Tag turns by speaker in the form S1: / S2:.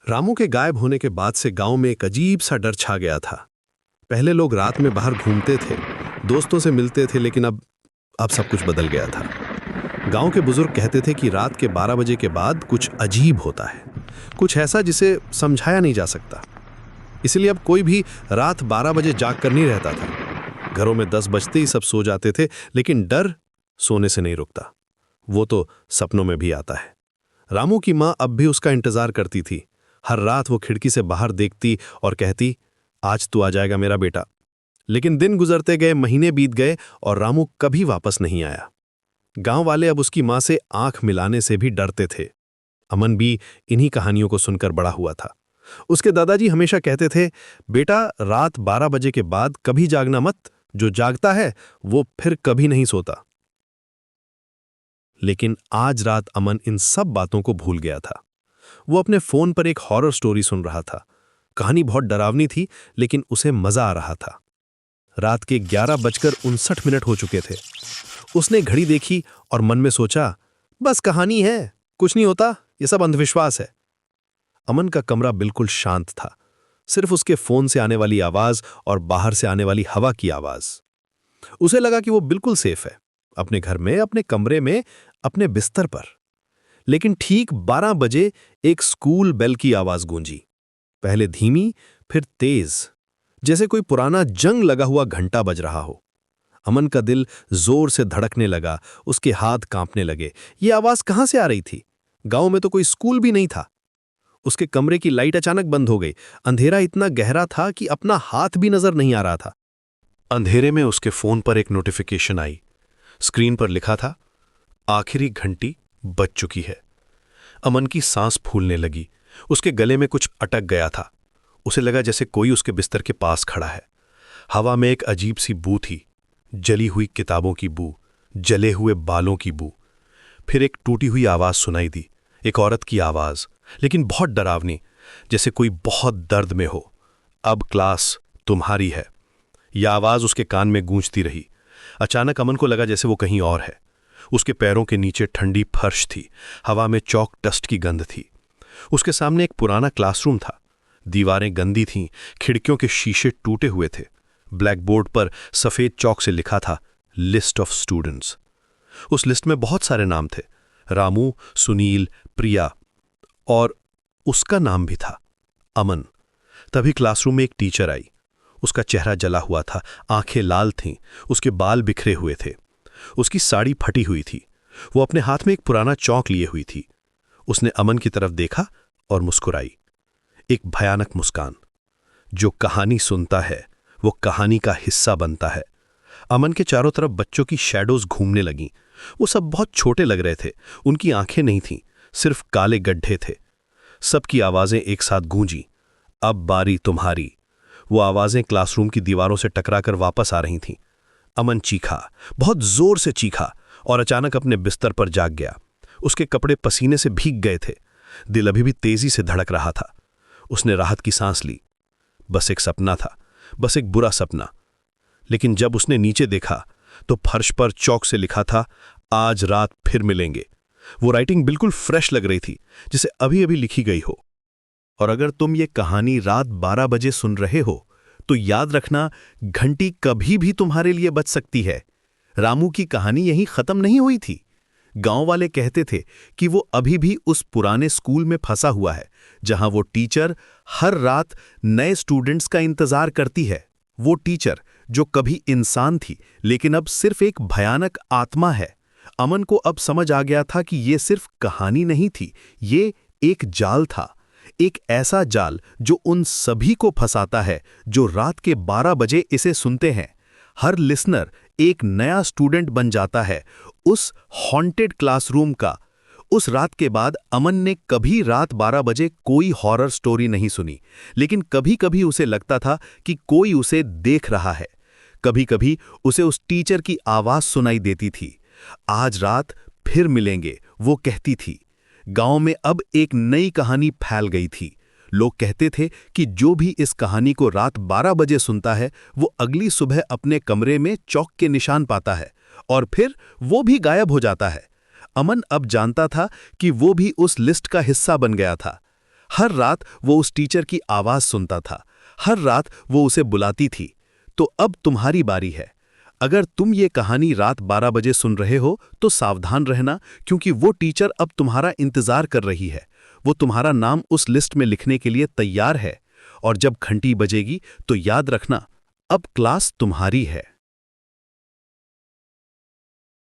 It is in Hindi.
S1: रामू के गायब होने के बाद से गांव में एक अजीब सा डर छा गया था। पहले लोग रात में बाहर घूमते थे, दोस्तों से मिलते थे, लेकिन अब सब कुछ बदल गया था। गांव के बुजुर्ग कहते थे कि रात के 12 बजे के बाद कुछ अजीब होता है, कुछ ऐसा जिसे समझाया नहीं जा सकता। इसलिए अब कोई भी रात 12 बजे जाग कर नहीं रहता था। घरों में 10 बजते ही सब सो जाते थे, लेकिन डर सोने से नहीं रुकता। वो तो सपनों में भी आता है। रामू की माँ अब भी उसका इंतजार करती थी। हर रात वो खिड़की से बाहर देखती और कहती, आज तू आ जाएगा मेरा बेटा। लेकिन दिन गुजरते गए, महीने बीत गए और रामू कभी वापस नहीं आया। गांव वाले अब उसकी मां से आंख मिलाने से भी डरते थे। अमन भी इन्हीं कहानियों को सुनकर बड़ा हुआ था। उसके दादाजी हमेशा कहते थे, बेटा रात 12 बजे के बाद कभी जागना मत, जो जागता है वो फिर कभी नहीं सोता। लेकिन आज रात अमन इन सब बातों को भूल गया था। वो अपने फोन पर एक हॉरर स्टोरी सुन रहा था। कहानी बहुत डरावनी थी, लेकिन उसे मजा आ रहा था। रात के 11:59 हो चुके थे। उसने घड़ी देखी और मन में सोचा, बस कहानी है, कुछ नहीं होता, ये सब अंधविश्वास है। अमन का कमरा बिल्कुल शांत था, सिर्फ उसके फोन से आने वाली आवाज और बाहर से आने वाली हवा की आवाज। उसे लगा कि वो बिल्कुल सेफ है, अपने घर में, अपने कमरे में, अपने बिस्तर पर। लेकिन ठीक 12 बजे एक स्कूल बेल की आवाज गूंजी। पहले धीमी, फिर तेज, जैसे कोई पुराना जंग लगा हुआ घंटा बज रहा हो। अमन का दिल जोर से धड़कने लगा, उसके हाथ कांपने लगे। ये आवाज कहां से आ रही थी? गांव में तो कोई स्कूल भी नहीं था। उसके कमरे की लाइट अचानक बंद हो गई। अंधेरा इतना गहरा था कि अपना हाथ भी नजर नहीं आ रहा था। अंधेरे में उसके फोन पर एक नोटिफिकेशन आई। स्क्रीन पर लिखा था, आखिरी घंटी बज चुकी है। अमन की सांस फूलने लगी। उसके गले में कुछ अटक गया था। उसे लगा जैसे कोई उसके बिस्तर के पास खड़ा है। हवा में एक अजीब सी बू थी, जली हुई किताबों की बू, जले हुए बालों की बू। फिर एक टूटी हुई आवाज सुनाई दी, एक औरत की आवाज, लेकिन बहुत डरावनी, जैसे कोई बहुत दर्द में हो। अब क्लास तुम्हारी है। यह आवाज उसके कान में गूंजती रही। अचानक अमन को लगा जैसे वो कहीं और है। उसके पैरों के नीचे ठंडी फर्श थी, हवा में चॉक डस्ट की गंध थी। उसके सामने एक पुराना क्लासरूम था। दीवारें गंदी थीं, खिड़कियों के शीशे टूटे हुए थे। ब्लैक बोर्ड पर सफेद चॉक से लिखा था, लिस्ट ऑफ स्टूडेंट्स। उस लिस्ट में बहुत सारे नाम थे, रामू, सुनील, प्रिया, और उसका नाम भी था, अमन। तभी क्लासरूम में एक टीचर आई। उसका चेहरा जला हुआ था, आंखें लाल थीं, उसके बाल बिखरे हुए थे, उसकी साड़ी फटी हुई थी। वो अपने हाथ में एक पुराना चौक लिए हुई थी। उसने अमन की तरफ देखा और मुस्कुराई, एक भयानक मुस्कान। जो कहानी सुनता है वो कहानी का हिस्सा बनता है। अमन के चारों तरफ बच्चों की शैडोज घूमने लगीं। वो सब बहुत छोटे लग रहे थे। उनकी आंखें नहीं थीं, सिर्फ काले गड्ढे थे। सबकी आवाजें एक साथ गूंजी, अब बारी तुम्हारी। वो आवाजें क्लासरूम की दीवारों से टकराकर वापस आ रही थीं। अमन चीखा, बहुत जोर से चीखा, और अचानक अपने बिस्तर पर जाग गया। उसके कपड़े पसीने से भीग गए थे। दिल अभी भी तेजी से धड़क रहा था। उसने राहत की सांस ली। बस एक सपना था, बस एक बुरा सपना। लेकिन जब उसने नीचे देखा तो फर्श पर चौक से लिखा था, आज रात फिर मिलेंगे। वो राइटिंग बिल्कुल फ्रेश लग रही थी, जिसे अभी अभी लिखी गई हो। और अगर तुम ये कहानी रात 12 बजे सुन रहे हो तो याद रखना, घंटी कभी भी तुम्हारे लिए बज सकती है। रामू की कहानी यहीं खत्म नहीं हुई थी। गांव वाले कहते थे कि वो अभी भी उस पुराने स्कूल में फंसा हुआ है, जहां वो टीचर हर रात नए स्टूडेंट्स का इंतजार करती है। वो टीचर जो कभी इंसान थी, लेकिन अब सिर्फ एक भयानक आत्मा है। अमन को अब समझ आ गया था कि ये सिर्फ कहानी नहीं थी, ये एक जाल था। एक ऐसा जाल जो उन सभी को फंसाता है जो रात के 12 बजे इसे सुनते हैं। हर लिसनर एक नया स्टूडेंट बन जाता है उस हॉन्टेड क्लासरूम का। उस रात के बाद अमन ने कभी रात 12 बजे कोई हॉरर स्टोरी नहीं सुनी, लेकिन कभी कभी उसे लगता था कि कोई उसे देख रहा है। कभी कभी उसे उस टीचर की आवाज सुनाई देती थी, आज रात फिर मिलेंगे, वो कहती थी। गांव में अब एक नई कहानी फैल गई थी। लोग कहते थे कि जो भी इस कहानी को रात 12 बजे सुनता है वो अगली सुबह अपने कमरे में चौक के निशान पाता है और फिर वो भी गायब हो जाता है। अमन अब जानता था कि वो भी उस लिस्ट का हिस्सा बन गया था। हर रात वो उस टीचर की आवाज सुनता था, हर रात वो उसे बुलाती थी। तो अब तुम्हारी बारी है। अगर तुम ये कहानी रात 12 बजे सुन रहे हो तो सावधान रहना, क्योंकि वो टीचर अब तुम्हारा इंतजार कर रही है। वो तुम्हारा नाम उस लिस्ट में लिखने के लिए तैयार है। और जब घंटी बजेगी तो याद रखना, अब क्लास तुम्हारी है।